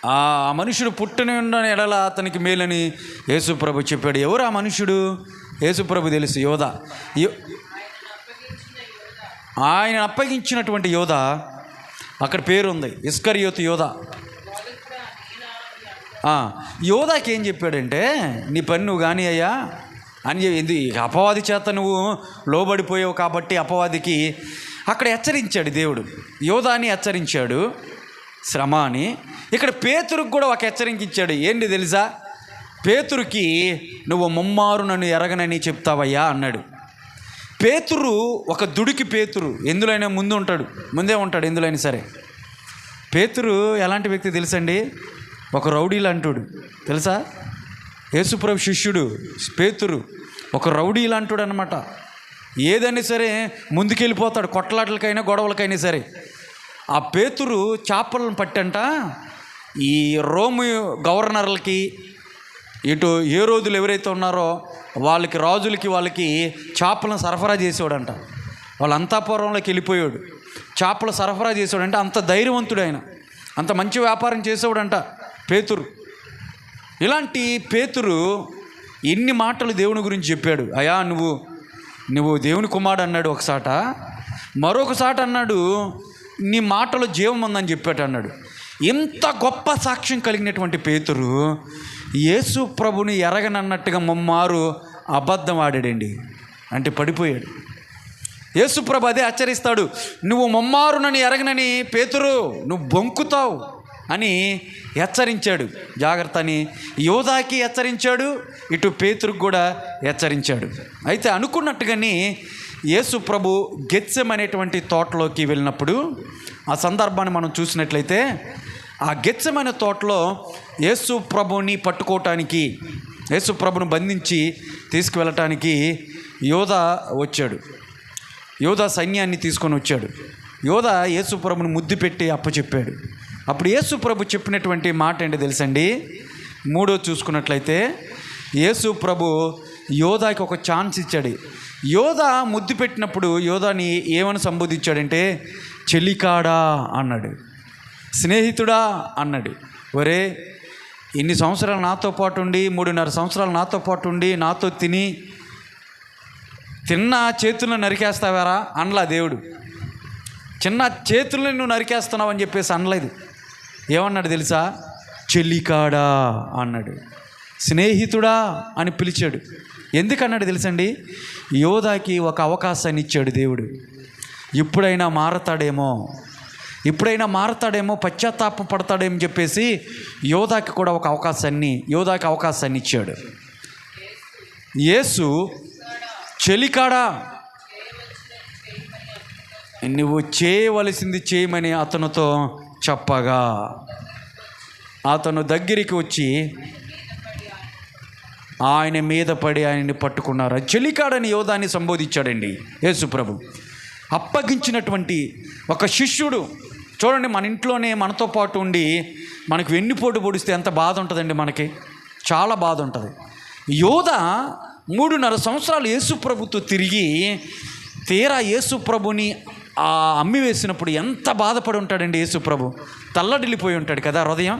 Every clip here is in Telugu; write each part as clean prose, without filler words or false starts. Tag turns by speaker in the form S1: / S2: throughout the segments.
S1: ఆ మనుషుడు పుట్టిన ఎడల అతనికి మేలని యేసుప్రభు చెప్పాడు. ఎవరు ఆ మనుషుడు? యేసుప్రభు తెలుసు, యోధ. ఆయన అప్పగించినటువంటి యోధ, అక్కడ పేరు ఉంది, ఇస్కరియోతు యోధ. యోధాకి ఏం చెప్పాడంటే, నీ పని నువ్వు కానీ అయ్యా అని చెప్పి, అపవాది చేత నువ్వు లోబడిపోయావు కాబట్టి అపవాదికి అక్కడ హెచ్చరించాడు దేవుడు. యోధాని హెచ్చరించాడు శ్రమ అని. ఇక్కడ పేతురుకు కూడా ఒక హెచ్చరిక ఇచ్చాడు. ఏంటి తెలుసా? పేతురుకి నువ్వు ముమ్మారు నన్ను ఎరగనని చెప్తావయ్యా అన్నాడు. పేతురు ఒక దుడికి పేతురు, ఎందులోనైనా ముందే ఉంటాడు ఎందులోనైనా సరే. పేతురు ఎలాంటి వ్యక్తి తెలుసండి? ఒక రౌడీ లాంటోడు తెలుసా? యేసుప్రభు శిష్యుడు పేతురు ఒక రౌడీ లాంటోడు అనమాట. ఏదైనా సరే ముందుకెళ్ళిపోతాడు, కొట్లాటలకైనా గొడవలకైనా సరే. ఆ పేతురు చేపలను పట్టంట ఈ రోము గవర్నర్లకి, ఇటు ఏ రోజులు ఎవరైతే ఉన్నారో వాళ్ళకి, రాజులకి, వాళ్ళకి చేపలను సరఫరా చేసేవాడంట. వాళ్ళ అంతఃపురంలోకి వెళ్ళిపోయాడు, చేపలు సరఫరా చేసేవాడంట. అంత ధైర్యవంతుడు ఆయన, అంత మంచి వ్యాపారం చేసేవాడంట పేతురు. ఇలాంటి పేతురు ఎన్ని మాటలు దేవుని గురించి చెప్పాడు. అయ్యా నువ్వు దేవుని కుమారుడు అన్నాడు ఒకసాట, మరొకసాట అన్నాడు నీ మాటలో జీవం ఉందని చెప్పాడు అన్నాడు. ఇంత గొప్ప సాక్ష్యం కలిగినటువంటి పేతురు యేసు ప్రభుని ఎరగనన్నట్టుగా ముమ్మారు అబద్ధం ఆడాడండి. అంటే పడిపోయాడు. యేసు ప్రభు అదే హెచ్చరిస్తాడు, నువ్వు ముమ్మారు నన్ను ఎరగనని పేతురు నువ్వు బొంకుతావు అని హెచ్చరించాడు. జాగ్రత్త అని యోధాకి హెచ్చరించాడు, ఇటు పేతురుకు కూడా హెచ్చరించాడు. అయితే అనుకున్నట్టుగానే యేసు ప్రభు గెత్సెమనే అనేటువంటి తోటలోకి వెళ్ళినప్పుడు ఆ సందర్భాన్ని మనం చూసినట్లయితే, ఆ గెత్సెమనే తోటలో యేసు ప్రభుని పట్టుకోవటానికి, యేసు ప్రభుని బంధించి తీసుకువెళ్ళటానికి యోధ వచ్చాడు. యోధ సైన్యాన్ని తీసుకొని వచ్చాడు. యోధ యేసు ప్రభుని ముద్దు పెట్టి అప్పచెప్పాడు. అప్పుడు యేసు ప్రభు చెప్పినటువంటి మాట ఏంటో తెలుసండి? 3 చూసుకున్నట్లయితే యేసు ప్రభు యోధాకి ఒక ఛాన్స్ ఇచ్చాడు. యోధ ముద్దు పెట్టినప్పుడు యోధాని ఏమని సంబోధించాడంటే, చెలికాడా అన్నాడు, స్నేహితుడా అన్నాడు. ఒరే, ఇన్ని సంవత్సరాలు నాతో పాటు ఉండి, 3.5 సంవత్సరాలు నాతో పాటు ఉండి, నాతో తిన్న చేతులను నరికేస్తావారా అనలా దేవుడు. చిన్న చేతులను నువ్వు నరికేస్తున్నావు అని చెప్పేసి అనలేదు. ఏమన్నాడు తెలుసా? చెలికాడా అన్నాడు, స్నేహితుడా అని పిలిచాడు. ఎందుకన్నాడు తెలుసండి? యోధాకి ఒక అవకాశాన్ని ఇచ్చాడు దేవుడు. ఇప్పుడైనా మారతాడేమో, పశ్చాత్తాప పడతాడేమో చెప్పేసి యోధాకి కూడా ఒక అవకాశాన్ని ఇచ్చాడు. యేసు చెలికాడా, నువ్వు చేయవలసింది చేయమని అతనితో చెప్పగా అతను దగ్గరికి వచ్చి ఆయన మీద పడి ఆయన్ని పట్టుకున్నారు. చెలికాడని యోధాన్ని సంబోధించాడండి యేసు ప్రభు. అప్పగించినటువంటి ఒక శిష్యుడు. చూడండి, మన ఇంట్లోనే మనతో పాటు ఉండి మనకు వెన్నుపోటు పొడిస్తే ఎంత బాధ ఉంటుందండి, మనకి చాలా బాధ ఉంటుంది. యోధ 3.5 సంవత్సరాలు యేసు ప్రభుతో తిరిగి తీరా యేసు ప్రభుని అమ్మి వేసినప్పుడు ఎంత బాధపడి ఉంటాడండి యేసు ప్రభు. తల్లడిల్లిపోయి ఉంటాడు కదా, హృదయం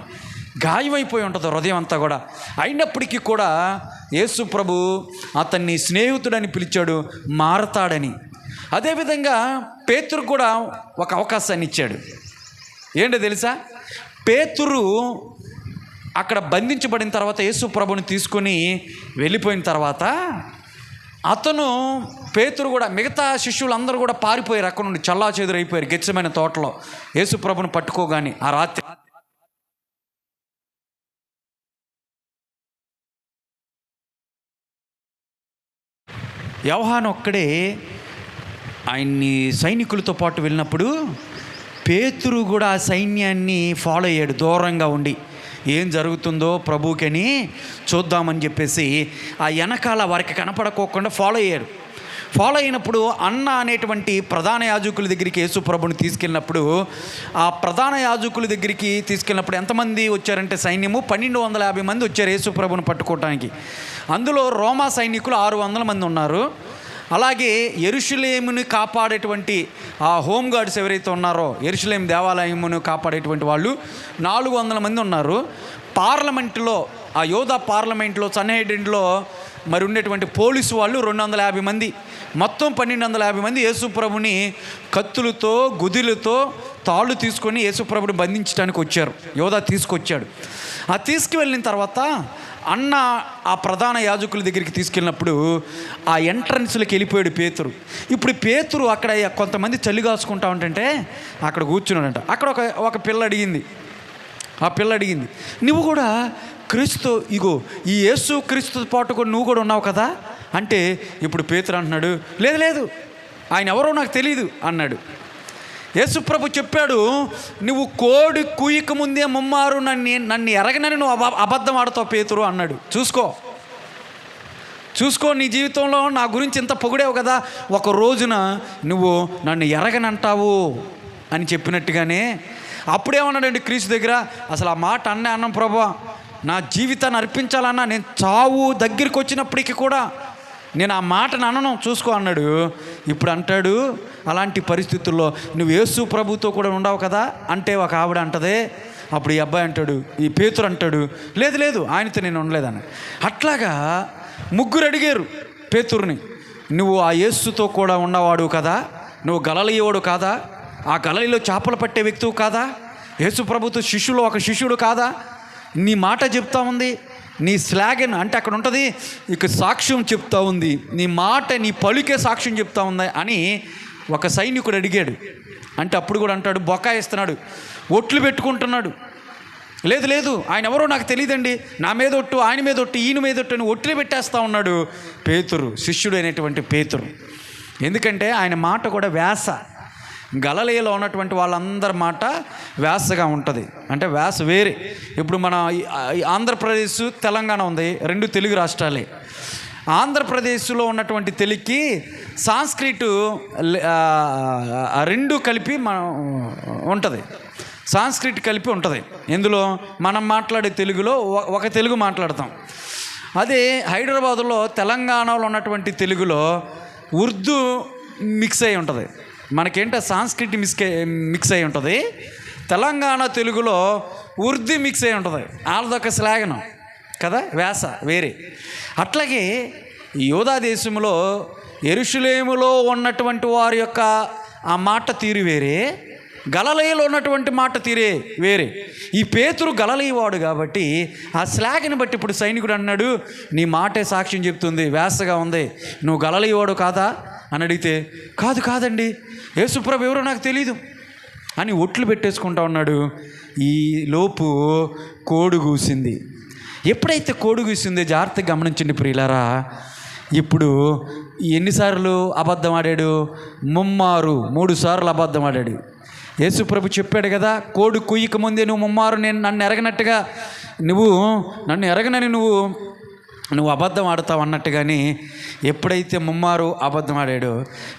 S1: గాయమైపోయి ఉంటుంది హృదయం అంతా కూడా. అయినప్పటికీ కూడా యేసు ప్రభు అతన్ని స్నేహితుడని పిలిచాడు, మారతాడని. అదేవిధంగా పేతురు కూడా ఒక అవకాశాన్ని ఇచ్చాడు. ఏంటో తెలుసా? పేతురు అక్కడ బంధించబడిన తర్వాత యేసు ప్రభుని తీసుకొని వెళ్ళిపోయిన తర్వాత పేతురు కూడా, మిగతా శిష్యులందరూ కూడా పారిపోయారు, అక్కడ నుండి చల్లాచెదురు అయిపోయారు గెత్సెమనే తోటలో యేసు ప్రభుని పట్టుకోగానే ఆ రాత్రి. యోహాను ఒక్కడే ఆయన్ని సైనికులతో పాటు వెళ్ళినప్పుడు పేతురు కూడా ఆ సైన్యాన్ని ఫాలో అయ్యాడు. దూరంగా ఉండి ఏం జరుగుతుందో ప్రభువుకని చూద్దామని చెప్పేసి ఆ వెనకాల వారికి కనపడకోకుండా ఫాలో అయ్యారు. ఫాలో అయినప్పుడు అన్న అనేటువంటి ప్రధాన యాజకుల దగ్గరికి యేసు ప్రభుని తీసుకెళ్ళినప్పుడు, ఆ ప్రధాన యాజకుల దగ్గరికి తీసుకెళ్ళినప్పుడు ఎంతమంది వచ్చారంటే సైన్యము 1250 మంది వచ్చారు యేసు ప్రభుని పట్టుకోవటానికి. అందులో రోమా సైనికులు 600 మంది ఉన్నారు. అలాగే యెరూషలేముని కాపాడేటువంటి ఆ హోమ్ గార్డ్స్ ఎవరైతే ఉన్నారో, యెరూషలేం దేవాలయమును కాపాడేటువంటి వాళ్ళు 400 మంది ఉన్నారు. పార్లమెంటులో, ఆ యోధా పార్లమెంట్లో, సన్హెడ్రిన్లో మరి ఉండేటువంటి పోలీసు వాళ్ళు 250 మంది, మొత్తం 1250 మంది యేసుప్రభుని కత్తులతో, గుదిలతో, తాళ్ళు తీసుకొని యేసుప్రభుని బంధించడానికి వచ్చారు. యోధా తీసుకొచ్చాడు. ఆ తీసుకువెళ్ళిన తర్వాత అన్న ఆ ప్రధాన యాజకుల దగ్గరికి తీసుకెళ్ళినప్పుడు ఆ ఎంట్రన్స్లోకి వెళ్ళిపోయాడు పేతురు. ఇప్పుడు పేతురు అక్కడ కొంతమంది చలి కాసుకుంటా ఉంటుంటే అక్కడ కూర్చున్నాడంట. అక్కడ ఒక పిల్ల అడిగింది. ఆ పిల్ల అడిగింది, నువ్వు కూడా క్రీస్తు, ఇగో ఈ యేసు క్రీస్తు పాటు కూడా నువ్వు కూడా ఉన్నావు కదా అంటే, ఇప్పుడు పేతురు అంటున్నాడు, లేదు లేదు, ఆయన ఎవరో నాకు తెలియదు అన్నాడు. యేసుప్రభు చెప్పాడు, నువ్వు కోడి కుయ్యక ముందే ముమ్మారు నన్ను ఎరగనని నువ్వు అబద్ధం ఆడతావు పేతురు అన్నాడు. చూసుకో నీ జీవితంలో నా గురించి ఇంత పొగిడేవు కదా, ఒక రోజున నువ్వు నన్ను ఎరగనంటావు అని చెప్పినట్టుగానే అప్పుడేమన్నాడండి క్రీస్తు దగ్గర, అసలు ఆ మాట అన్నం ప్రభువా, నా జీవితాన్ని అర్పించాలన్నా నేను చావు దగ్గరికి వచ్చినప్పటికీ కూడా నేను ఆ మాటను అనను, చూసుకో అన్నాడు. ఇప్పుడు అంటాడు, అలాంటి పరిస్థితుల్లో నువ్వు యేసు ప్రభుతో కూడా ఉండవు కదా అంటే ఒక ఆవిడ అంటదే. అప్పుడు ఈ అబ్బాయి అంటాడు, ఈ పేతురు అంటాడు, లేదు లేదు, ఆయనతో నేను ఉండలేదని. అట్లాగా ముగ్గురు అడిగారు పేతురుని, నువ్వు ఆ యేసుతో కూడా ఉన్నవాడు కదా, నువ్వు గలిలయవాడు కాదా, ఆ గలిలయలో చేపలు పట్టే వ్యక్తివు కాదా, యేసు ప్రభుతో శిష్యులు ఒక శిష్యుడు కాదా, నీ మాట చెప్తా ఉంది, నీ స్లాగన్ అంటే అక్కడ ఉంటుంది, ఇక సాక్ష్యం చెప్తా ఉంది, నీ మాట నీ పలుకే సాక్ష్యం చెప్తా ఉంది అని ఒక సైనికుడు అడిగాడు. అంటే అప్పుడు కూడా అంటాడు, బొకాయిస్తున్నాడు, ఒట్లు పెట్టుకుంటున్నాడు, లేదు లేదు, ఆయన ఎవరో నాకు తెలియదండి, నా మీద ఒట్టు, ఆయన మీద ఒట్టు, ఈయన మీద ఒట్టు అని ఒట్లు పెట్టేస్తూ ఉన్నాడు పేతురు, శిష్యుడు అయినటువంటి పేతురు. ఎందుకంటే ఆయన మాట కూడా వ్యాస, గలిలయలో ఉన్నటువంటి వాళ్ళందరి మాట వ్యాసగా ఉంటుంది. అంటే వ్యాస వేరే. ఇప్పుడు మన ఆంధ్రప్రదేశ్, తెలంగాణ ఉంది, 2 తెలుగు రాష్ట్రాలే. ఆంధ్రప్రదేశ్లో ఉన్నటువంటి తెలుగుకి సాంస్క్రిట్ 2 కలిపి ఉంటుంది, సాంస్క్రిట్ కలిపి ఉంటుంది. ఇందులో మనం మాట్లాడే తెలుగులో ఒక తెలుగు మాట్లాడతాం. అదే హైదరాబాదులో, తెలంగాణలో ఉన్నటువంటి తెలుగులో ఉర్దూ మిక్స్ అయి ఉంటుంది. మనకేంటో సాంస్క్రిట్ మిక్స్ అయి ఉంటుంది, తెలంగాణ తెలుగులో ఉర్దూ మిక్స్ అయి ఉంటుంది. వాళ్ళదొక స్లాగనం కదా, వ్యాస వేరే. అట్లాగే యోధా దేశంలో యెరూషలేములో ఉన్నటువంటి వారి యొక్క ఆ మాట తీరు వేరే, గలిలయలో ఉన్నటువంటి మాట తీరే వేరే. ఈ పేతురు గలిలయవాడు కాబట్టి ఆ స్లాగ్ని బట్టి ఇప్పుడు సైనికుడు అన్నాడు, నీ మాటే సాక్ష్యం చెప్తుంది, వ్యాసగా ఉంది, నువ్వు గలిలయవాడు కాదా అని అడిగితే, కాదండి, యేసుప్రభు ఎవరో నాకు తెలీదు అని ఒట్లు పెట్టేసుకుంటా ఉన్నాడు. ఈ లోపు కోడి కూసింది. ఎప్పుడైతే కోడి కూసిందో జాగ్రత్తగా గమనించండి ప్రియులారా. ఇప్పుడు ఎన్నిసార్లు అబద్ధం ఆడాడు? 3 సార్లు అబద్ధం ఆడాడు. యేసుప్రభు చెప్పాడు కదా, కోడి కుయ్యక ముందే నువ్వు 3 మారు నన్ను ఎరగనట్టుగా, నన్ను ఎరగనని నువ్వు అబద్ధం ఆడుతావు అన్నట్టుగాని ఎప్పుడైతే 3 మారు అబద్ధం ఆడాడో,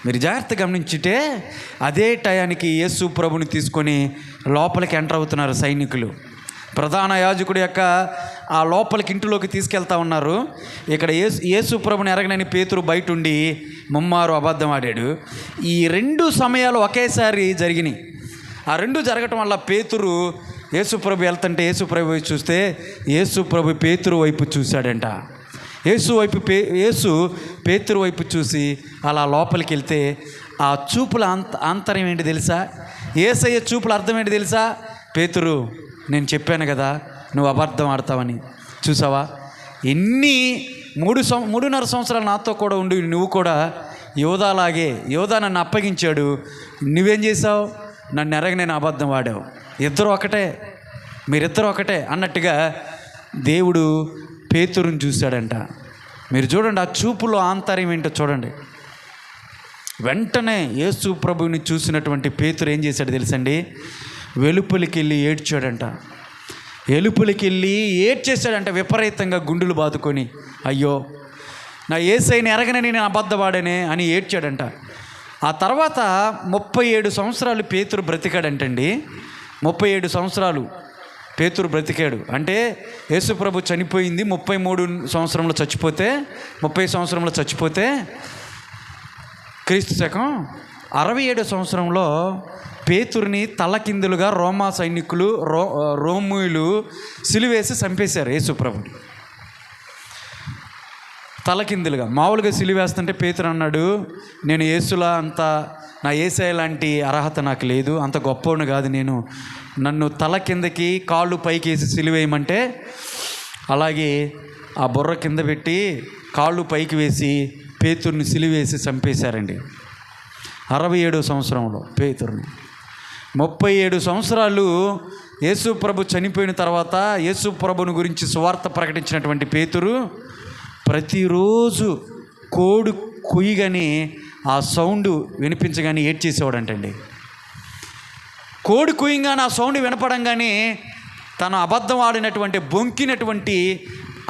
S1: మీరు జాగ్రత్త గమనించితే అదే టయానికి యేసు ప్రభుని తీసుకొని లోపలికి ఎంటర్ అవుతున్నారు సైనికులు. ప్రధాన యాజకుడి యొక్క ఆ లోపలికి ఇంటిలోకి తీసుకెళ్తా ఉన్నారు. ఇక్కడ యేసు ప్రభుని ఎరగనని పేతురు బయట ఉండి 3 మారు అబద్ధం ఆడాడు. ఈ 2 సమయాలు ఒకేసారి జరిగినాయి. ఆ 2 జరగటం వల్ల పేతురు యేసుప్రభు వెళ్తుంటే యేసుప్రభు వైపు చూస్తే యేసుప్రభు పేతురు వైపు చూశాడంట. యేసు పేతురు వైపు చూసి అలా లోపలికి వెళ్తే ఆ చూపుల ఆంతర్యం ఏంటి తెలుసా? యేసయ్య చూపుల అర్థం ఏంటి తెలుసా? పేతురు, నేను చెప్పాను కదా నువ్వు అబద్ధం ఆడతావని, చూసావా? 3.5 సంవత్సరాలు నాతో కూడా ఉండి నువ్వు కూడా యోధా నన్ను అప్పగించాడు, నువ్వేం చేసావు? నన్ను ఎరగనని అబద్ధం ఆడావు. మీరిద్దరూ ఒకటే అన్నట్టుగా దేవుడు పేతురుని చూశాడంట. మీరు చూడండి, ఆ చూపులో ఆంతర్యం ఏంటో చూడండి. వెంటనే యేసు ప్రభువుని చూసినటువంటి పేతురు ఏం చేశాడు తెలుసండి? వెలుపలికి వెళ్ళి ఏడ్చాడంట. ఏడ్చేశాడంట విపరీతంగా, గుండెలు బాదుకొని, అయ్యో నా యేసయ్యని ఎరగనని నేను అబద్ధవాడనే అని ఏడ్చాడంట. ఆ తర్వాత 37 సంవత్సరాలు పేతురు బ్రతికాడంటండి. 37 సంవత్సరాలు పేతురు బ్రతికాడు. అంటే యేసుప్రభు చనిపోయింది 33 సంవత్సరంలో చచ్చిపోతే, 30 సంవత్సరంలో చచ్చిపోతే క్రీస్తు శకం 67 సంవత్సరంలో పేతురుని తలకిందులుగా రోమా సైనికులు రోమీయులు సిలువేసి చంపేశారు యేసుప్రభుని. తలకిందులుగా మామూలుగా సిలువేస్తుంటే పేతురు అన్నాడు, నేను యేసులా అంత నా యేసయ్య లాంటి అర్హత నాకు లేదు, అంత గొప్పవాడిని కాదు నేను, నన్ను తల కిందకి కాళ్ళు పైకి వేసి సిలువేయమంటే అలాగే ఆ బుర్ర కింద పెట్టి కాళ్ళు పైకి వేసి పేతురుని సిలువేసి చంపేశారండి. 67 సంవత్సరంలో పేతురుని. 37 సంవత్సరాలు యేసు ప్రభు చనిపోయిన తర్వాత యేసు ప్రభుని గురించి సువార్త ప్రకటించినటువంటి పేతురు ప్రతిరోజు కోడి కొయ్యగానే ఆ సౌండ్ వినిపించగానే ఏడ్చేసేవాడంటండి. కోడి కొయ్యగానే ఆ సౌండ్ వినపడంగానే తను అబద్ధం ఆడినటువంటి బొంకినటువంటి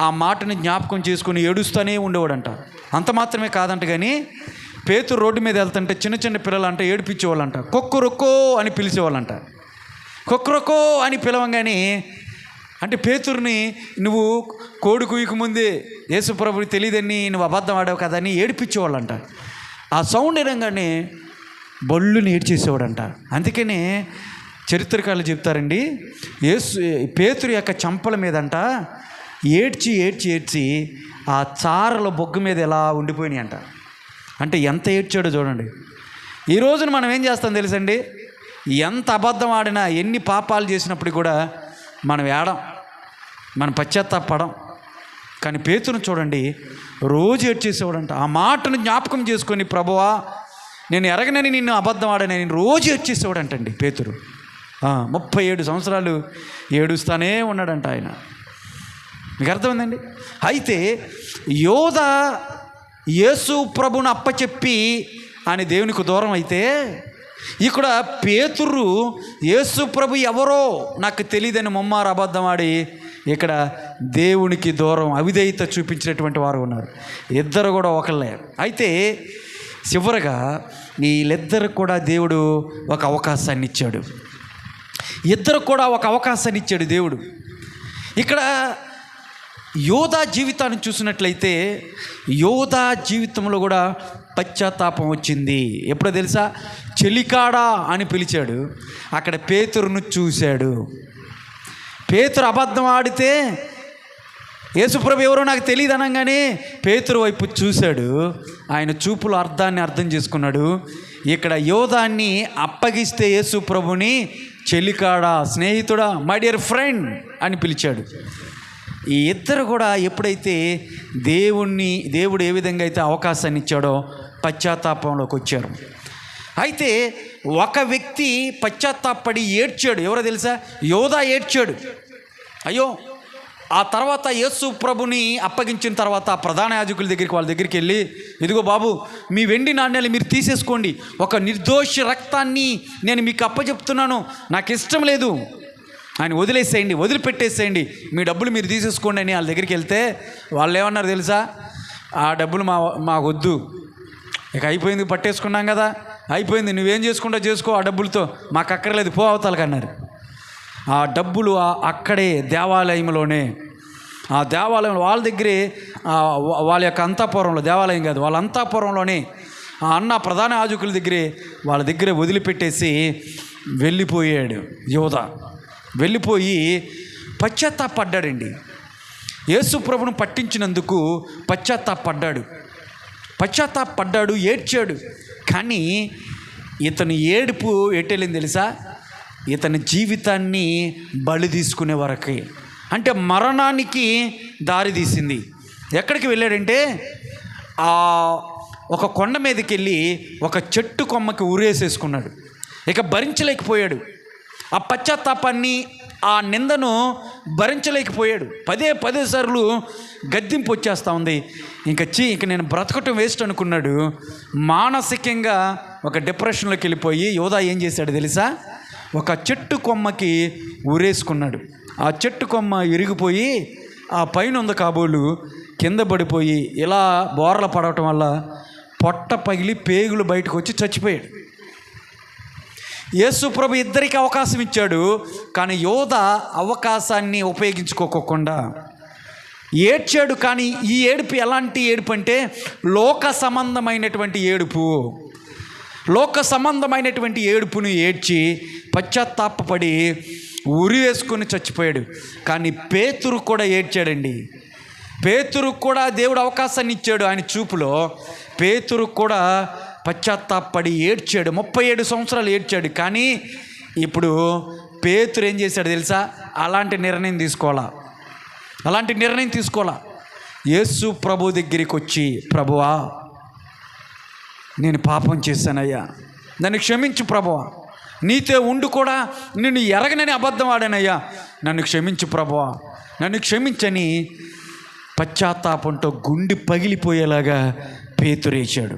S1: ఆ మాటని జ్ఞాపకం చేసుకుని ఏడుస్తూనే ఉండేవాడంట. అంత మాత్రమే కాదంట, కానీ పేతురు రోడ్డు మీద వెళ్తుంటే చిన్న చిన్న పిల్లలంట ఏడిపించేవాళ్ళంట. కొక్కురొక్కో అని పిలిచేవాళ్ళంట. కొక్కురొక్కో అని పిలవంగానే అంటే పేతురుని నువ్వు కోడి కుయ్యకు ముందే యేసుప్రభుకి తెలియదని నువ్వు అబద్ధం ఆడావు కదా అని ఏడిపించేవాళ్ళంట. ఆ సౌండ్ వినగానే బొల్లుని ఏడ్చేసేవాడంట. అందుకనే చరిత్రకారులు చెప్తారండి, పేతురు యొక్క చంపల మీదంట ఏడ్చి ఏడ్చి ఏడ్చి ఆ చారల బొగ్గు మీద ఎలా ఉండిపోయినాయి అంట. అంటే ఎంత ఏడ్చాడో చూడండి. ఈ రోజున మనం ఏం చేస్తాం తెలుసండి, ఎంత అబద్ధం ఆడినా ఎన్ని పాపాలు చేసినప్పుడు కూడా మనం ఏడం, మనం పశ్చాత్తాపడం. కానీ పేతురుని చూడండి, రోజు ఏడ్చేసేవాడంట. ఆ మాటను జ్ఞాపకం చేసుకొని, ప్రభువా నేను ఎరగనని నిన్ను అబద్ధం ఆడని నేను రోజు ఏడ్చేసేవాడంటండి పేతురు. 37 సంవత్సరాలు ఏడుస్తానే ఉన్నాడంట ఆయన. మీకు అర్థమైందండి? అయితే యోధ యేసు ప్రభుని అప్పచెప్పి ఆయన దేవునికి దూరం అయితే, ఇక్కడ పేతురు యేసు ప్రభు ఎవరో నాకు తెలియదని ముమ్మారు అబద్ధం ఆడి ఇక్కడ దేవునికి దూరం అవిధేయత చూపించినటువంటి వారు ఉన్నారు. ఇద్దరు కూడా ఒకళ్ళే. అయితే చివరగా వీళ్ళిద్దరు కూడా దేవుడు ఒక అవకాశాన్ని ఇచ్చాడు. ఇద్దరు కూడా ఒక అవకాశాన్ని ఇచ్చాడు దేవుడు. ఇక్కడ యోధా జీవితాన్ని చూసినట్లయితే యోధా జీవితంలో కూడా పశ్చాత్తాపం వచ్చింది. ఎప్పుడో తెలుసా? చెలికాడా అని పిలిచాడు. అక్కడ పేతురును చూశాడు. పేతురు అబద్ధం ఆడితే యేసుప్రభు ఎవరో నాకు తెలియదు అనగానే పేతురు వైపు చూశాడు. ఆయన చూపుల అర్థాన్ని అర్థం చేసుకున్నాడు. ఇక్కడ యోధాన్ని అప్పగిస్తే యేసుప్రభుని చెలికాడా, స్నేహితుడా, మై డియర్ ఫ్రెండ్ అని పిలిచాడు. ఈ ఇద్దరు కూడా ఎప్పుడైతే దేవుడు ఏ విధంగా అయితే అవకాశాన్ని ఇచ్చాడో పశ్చాత్తాపంలోకి వచ్చారు. అయితే ఒక వ్యక్తి పశ్చాత్తాపడి ఏడ్చాడు. ఎవరో తెలుసా? యోధా ఏడ్చాడు. అయ్యో, ఆ తర్వాత యేసు ప్రభుని అప్పగించిన తర్వాత ప్రధాన యాజకుల దగ్గరికి, వాళ్ళ దగ్గరికి వెళ్ళి, ఇదిగో బాబు, మీ వెండి నాణ్యాలు మీరు తీసేసుకోండి, ఒక నిర్దోషి రక్తాన్ని నేను మీకు అప్పచెప్తున్నాను, నాకు ఇష్టం లేదు, ఆయన వదిలేసేయండి, వదిలిపెట్టేసేయండి, మీ డబ్బులు మీరు తీసేసుకోండి అని వాళ్ళ దగ్గరికి వెళ్తే వాళ్ళు ఏమన్నారు తెలుసా? ఆ డబ్బులు మాకు వద్దు, ఇక అయిపోయింది, పట్టేసుకున్నాం కదా, అయిపోయింది, నువ్వేం చేసుకుంటా చేసుకో, ఆ డబ్బులతో మాకు అక్కర్లేదు, పో అవతలకి అన్నారు. ఆ డబ్బులు అక్కడే దేవాలయంలోనే, ఆ దేవాలయంలో వాళ్ళ దగ్గరే, వాళ్ళ యొక్క అంతఃపురంలో, దేవాలయం కాదు, వాళ్ళ అంతఃపురంలోనే ఆ అన్న ప్రధాన యాజకుల దగ్గరే, వాళ్ళ దగ్గరే వదిలిపెట్టేసి వెళ్ళిపోయాడు యోధా. వెళ్ళిపోయి పశ్చాత్తాపడ్డాడండి. యేసు ప్రభును పట్టించినందుకు పశ్చాత్తాపడ్డాడు, ఏడ్చాడు. కానీ ఇతని ఏడుపు ఎట్టెళ్ళింది తెలుసా? ఇతని జీవితాన్ని బలి తీసుకునే వరకే, అంటే మరణానికి దారి తీసింది. ఎక్కడికి వెళ్ళాడంటే ఒక కొండ మీదకి వెళ్ళి ఒక చెట్టు కొమ్మకి ఉరేసేసుకున్నాడు. ఇక భరించలేకపోయాడు. ఆ పశ్చాత్తాపాన్ని, ఆ నిందను భరించలేకపోయాడు. పదే సార్లు గద్దింపు వచ్చేస్తూ ఉంది. ఇంక నేను బ్రతకటం వేస్ట్ అనుకున్నాడు. మానసికంగా ఒక డిప్రెషన్లోకి వెళ్ళిపోయి యోధా ఏం చేశాడు తెలుసా? ఒక చెట్టు కొమ్మకి ఊరేసుకున్నాడు. ఆ చెట్టు కొమ్మ ఇరిగిపోయి ఆ పైన ఉన్న కాబోలు కింద పడిపోయి ఇలా బోర్ల పడటం వల్ల పొట్ట పగిలి పేగులు బయటకు వచ్చి చచ్చిపోయాడు. యేసు ప్రభు ఇద్దరికి అవకాశం ఇచ్చాడు. కానీ యోధా అవకాశాన్ని ఉపయోగించుకోకుండా ఏడ్చాడు. కానీ ఈ ఏడుపు ఎలాంటి ఏడుపు అంటే లోక సంబంధమైనటువంటి ఏడుపు. లోక సంబంధమైనటువంటి ఏడుపును ఏడ్చి పశ్చాత్తాపపడి ఉరి వేసుకొని చచ్చిపోయాడు. కానీ పేతురు కూడా ఏడ్చాడండి. పేతురు కూడా దేవుడు అవకాశాన్ని ఇచ్చాడు. ఆయన చూపులో పేతురు కూడా పశ్చాత్తాపడి ఏడ్చాడు. 37 సంవత్సరాలు ఏడ్చాడు. కానీ ఇప్పుడు పేతురు ఏం చేశాడు తెలుసా? అలాంటి నిర్ణయం తీసుకోవాలా. యేసు ప్రభు దగ్గరికి వచ్చి, ప్రభువా నేను పాపం చేశానయ్యా, నన్ను క్షమించు ప్రభువా, నీతో ఉండి కూడా నిన్ను ఎరగనని అబద్ధం ఆడానయ్యా, నన్ను క్షమించు ప్రభువా, నన్ను క్షమించని పశ్చాత్తాపంతో గుండె పగిలిపోయేలాగా పేతురేశాడు.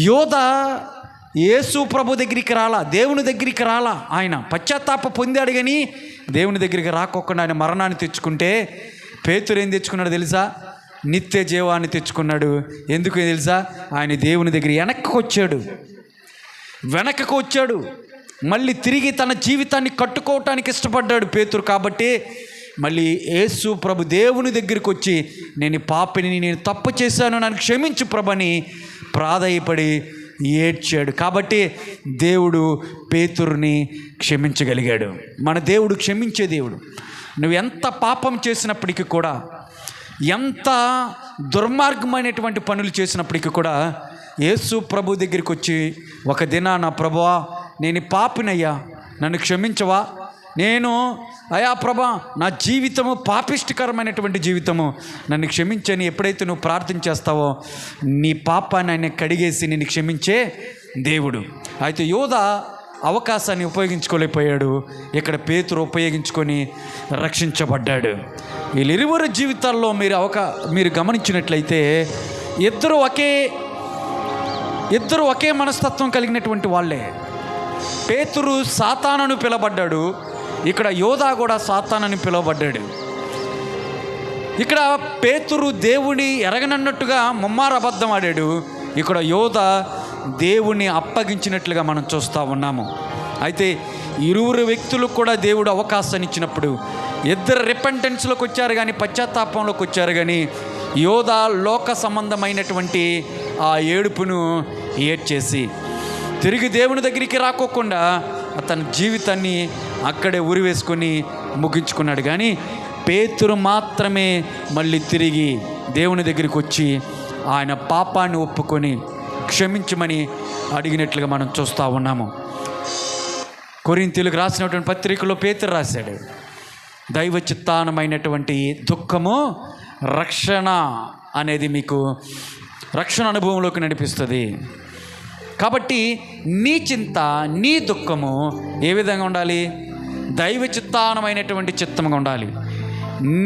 S1: యోధ యేసు ప్రభు దగ్గరికి రాలా, దేవుని దగ్గరికి రాలా. ఆయన పశ్చాత్తాప పొందాడు కానీ దేవుని దగ్గరికి రాకోకుండా ఆయన మరణాన్ని తెచ్చుకుంటే, పేతురు ఏం తెచ్చుకున్నాడు తెలుసా? నిత్య జీవాన్ని తెచ్చుకున్నాడు. ఎందుకు తెలుసా? ఆయన దేవుని దగ్గర వెనకకు వచ్చాడు. మళ్ళీ తిరిగి తన జీవితాన్ని కట్టుకోవటానికి ఇష్టపడ్డాడు పేతురు. కాబట్టి మళ్ళీ యేసు ప్రభు దేవుని దగ్గరికి వచ్చి, నేను పాపిని, నేను తప్పు చేశాను, నన్ను క్షమించు ప్రభుని ప్రాధేయపడి ఏడ్చాడు. కాబట్టి దేవుడు పేతురుని క్షమించగలిగాడు. మన దేవుడు క్షమించే దేవుడు. నువ్వు ఎంత పాపం చేసినప్పటికీ కూడా, ఎంత దుర్మార్గమైనటువంటి పనులు చేసినప్పటికీ కూడా యేసు ప్రభు దగ్గరికి వచ్చి ఒక దినాన, ప్రభువా నేను పాపినయ్యా, నన్ను క్షమించవా, అయా ప్రభా నా జీవితము పాపిష్టికరమైనటువంటి జీవితము, నన్ను క్షమించని ఎప్పుడైతే నువ్వు ప్రార్థన చేస్తావో నీ పాపాన్ని ఆయన కడిగేసి నిన్ను క్షమించే దేవుడు. అయితే యోధ అవకాశాన్ని ఉపయోగించుకోలేకపోయాడు. ఇక్కడ పేతురు ఉపయోగించుకొని రక్షించబడ్డాడు. వీళ్ళిరువురు జీవితాల్లో మీరు గమనించినట్లయితే ఇద్దరు ఒకే మనస్తత్వం కలిగినటువంటి వాళ్ళే. పేతురు సాతానును పిలవబడ్డాడు, ఇక్కడ యోధ కూడా సాతానని పిలువబడ్డాడు. ఇక్కడ పేతురు దేవుని ఎరగనన్నట్టుగా ముమ్మారు అబద్ధం ఆడాడు. ఇక్కడ యోధ దేవుని అప్పగించినట్లుగా మనం చూస్తూ ఉన్నాము. అయితే ఇరువురు వ్యక్తులకు కూడా దేవుడు అవకాశాన్ని ఇచ్చినప్పుడు ఇద్దరు రిపెంటెన్స్లోకి వచ్చారు, కానీ పశ్చాత్తాపంలోకి వచ్చారు. కానీ యోధ లోక సంబంధమైనటువంటి ఆ ఏడుపును ఏడ్చేసి తిరిగి దేవుని దగ్గరికి రాకోకుండా తన జీవితాన్ని అక్కడే ఉరివేసుకొని ముగించుకున్నాడు. కానీ పేతురు మాత్రమే మళ్ళీ తిరిగి దేవుని దగ్గరికి వచ్చి ఆయన పాపాన్ని ఒప్పుకొని క్షమించమని అడిగినట్లుగా మనం చూస్తూ ఉన్నాము. కొరింథీయులకు రాసినటువంటి పత్రికలో పేతురు రాశాడు, దైవ చిత్తానమైనటువంటి దుఃఖము రక్షణ అనేది మీకు రక్షణ అనుభవంలోకి నడిపిస్తుంది. కాబట్టి నీ చింత, నీ దుఃఖము ఏ విధంగా ఉండాలి? దైవ చిత్తానమైనటువంటి చిత్తంగా ఉండాలి.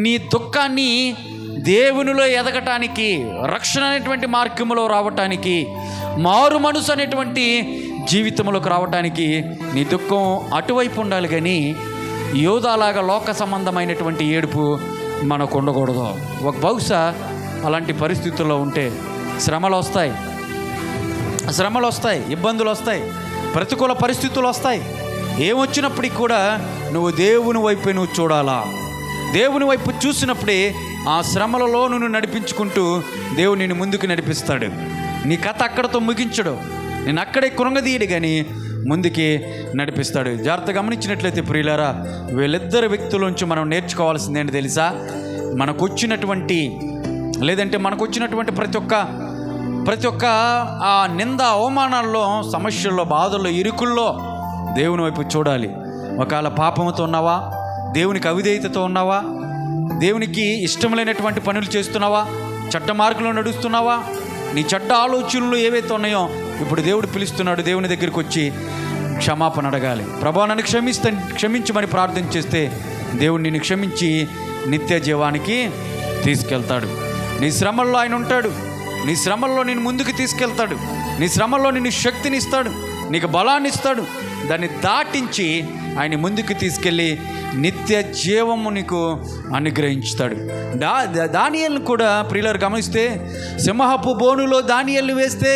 S1: నీ దుఃఖాన్ని దేవునిలో ఎదగటానికి, రక్షణ అనేటువంటి మార్గంలో రావటానికి, మారు మనసు అనేటువంటి జీవితంలోకి రావటానికి నీ దుఃఖం అటువైపు ఉండాలి. కానీ యోధాలాగా లోక సంబంధమైనటువంటి ఏడుపు మనకు ఉండకూడదు. బహుశా అలాంటి పరిస్థితుల్లో ఉంటే శ్రమలు వస్తాయి, ఇబ్బందులు వస్తాయి, ప్రతికూల పరిస్థితులు వస్తాయి. ఏమొచ్చినప్పటికీ కూడా నువ్వు దేవుని వైపే చూడాలా. దేవుని వైపు చూసినప్పుడే ఆ శ్రమలలో నువ్వు నడిపించుకుంటూ దేవుడు నిన్ను ముందుకు నడిపిస్తాడు. నీ కథ అక్కడతో ముగించడు, నేను అక్కడే కృంగదీయడు, కానీ ముందుకి నడిపిస్తాడు. జాగ్రత్త గమనించినట్లయితే ప్రియులారా, వీళ్ళిద్దరు వ్యక్తుల నుంచి మనం నేర్చుకోవాల్సింది ఏంటి తెలుసా? మనకు వచ్చినటువంటి ప్రతి ఒక్క ఆ నింద, అవమానాల్లో, సమస్యల్లో, బాధల్లో, ఇరుకుల్లో దేవుని వైపు చూడాలి. ఒకవేళ పాపంతో ఉన్నావా, దేవునికి అవిధేయతతో ఉన్నావా, దేవునికి ఇష్టం లేనటువంటి పనులు చేస్తున్నావా, చెడ్డ మార్గంలో నడుస్తున్నావా, నీ చెడ్డ ఆలోచనలు ఏవైతే ఉన్నాయో ఇప్పుడు దేవుడు పిలుస్తున్నాడు. దేవుని దగ్గరికి వచ్చి క్షమాపణ అడగాలి. ప్రభువా నన్ను క్షమించమని ప్రార్థన చేస్తే దేవుడు నిన్ను క్షమించి నిత్య జీవానికి తీసుకెళ్తాడు. నీ శ్రమల్లో ఆయన ఉంటాడు. నీ శ్రమల్లో నిన్ను ముందుకు తీసుకెళ్తాడు. నీ శ్రమల్లో నిన్ను శక్తిని ఇస్తాడు, నీకు బలాన్ని ఇస్తాడు. దాన్ని దాటించి ఆయన ముందుకు తీసుకెళ్ళి నిత్య జీవము నీకు అనుగ్రహించుతాడు. దానియేలును కూడా ప్రియులారు గమనిస్తే, సింహపు బోనులో దానియేలును వేస్తే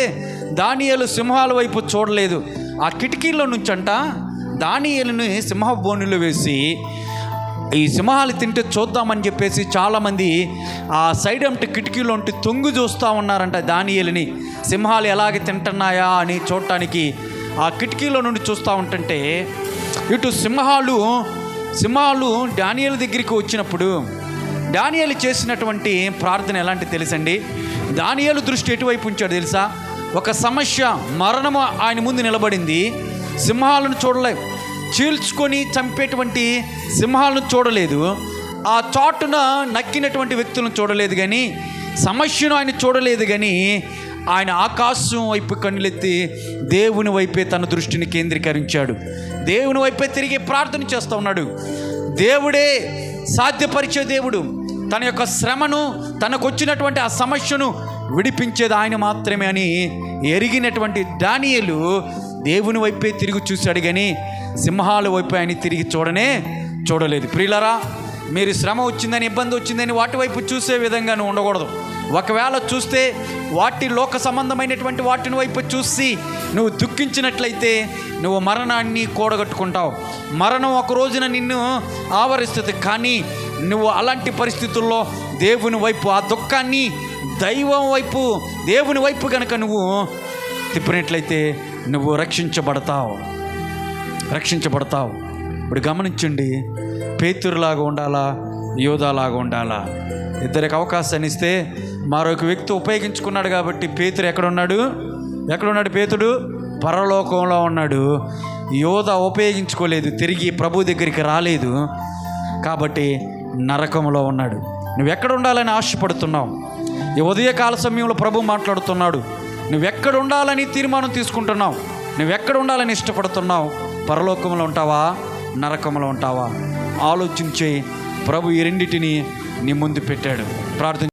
S1: దానియేలు సింహాల వైపు చూడలేదు. ఆ కిటికీలో నుంచంట దానియేలుని సింహపు బోనులో వేసి ఈ సింహాలు తింటే చూద్దామని చెప్పేసి చాలామంది ఆ సైడ్ అంటే కిటికీలో ఉంటే తొంగు చూస్తూ ఉన్నారంట దానియేలుని. సింహాలు ఎలాగ తింటున్నాయా అని చూడటానికి ఆ కిటికీలో నుండి చూస్తూ ఉంటుంటే ఇటు సింహాలు దానియేలు దగ్గరికి వచ్చినప్పుడు దానియేలు చేసినటువంటి ప్రార్థన ఎలాంటి తెలుసండి? దానియేలు దృష్టి ఎటువైపు ఉంచాడు తెలుసా? ఒక సమస్య, మరణము ఆయన ముందు నిలబడింది. సింహాలను చూడలే, చీల్చుకొని చంపేటువంటి సింహాలను చూడలేదు, ఆ చాటున నక్కినటువంటి వ్యక్తులను చూడలేదు, కానీ సమస్యను ఆయన చూడలేదు. కానీ ఆయన ఆకాశం వైపు కన్నులెత్తి దేవుని వైపే తన దృష్టిని కేంద్రీకరించాడు. దేవుని వైపే తిరిగి ప్రార్థన చేస్తూ ఉన్నాడు. దేవుడే సాధ్యపరిచే దేవుడు. తన యొక్క శ్రమను, తనకు వచ్చినటువంటి ఆ సమస్యను విడిపించేది ఆయన మాత్రమే అని ఎరిగినటువంటి దానియేలు దేవుని వైపే తిరిగి చూశాడు, కానీ సింహాల వైపు ఆయన తిరిగి చూడలేదు. ప్రియులారా, మీరు శ్రమ వచ్చిందని, ఇబ్బంది వచ్చిందని వాటి వైపు చూసే విధంగా నువ్వు ఉండకూడదు. ఒకవేళ చూస్తే వాటి లోక సంబంధమైనటువంటి వాటిని వైపు చూసి నువ్వు దుఃఖించినట్లయితే నువ్వు మరణాన్ని కూడగట్టుకుంటావు. మరణం ఒక రోజున నిన్ను ఆవరిస్తుంది. కానీ నువ్వు అలాంటి పరిస్థితుల్లో దేవుని వైపు, ఆ దుఃఖాన్ని దైవం వైపు, దేవుని వైపు కనుక నువ్వు తిప్పినట్లయితే నువ్వు రక్షించబడతావు. ఇప్పుడు గమనించండి, పేతురులాగా ఉండాలా, యోధాలాగా ఉండాలా? ఇద్దరికి అవకాశాన్ని ఇస్తే మరొక వ్యక్తి ఉపయోగించుకున్నాడు కాబట్టి పేతురు ఎక్కడున్నాడు? పేతుడు పరలోకంలో ఉన్నాడు. యోధ ఉపయోగించుకోలేదు, తిరిగి ప్రభు దగ్గరికి రాలేదు కాబట్టి నరకంలో ఉన్నాడు. నువ్వెక్కడ ఉండాలని ఆశపడుతున్నావు? ఈ ఉదయకాల సమయంలో ప్రభు మాట్లాడుతున్నాడు. నువ్వెక్కడ ఉండాలని తీర్మానం తీసుకుంటున్నావు? నువ్వెక్కడ ఉండాలని ఇష్టపడుతున్నావు? పరలోకంలో ఉంటావా, నరకంలో ఉంటావా? ఆలోచించే. ప్రభు ఈ రెండిటిని నీ ముందు పెట్టాడు. ప్రార్థన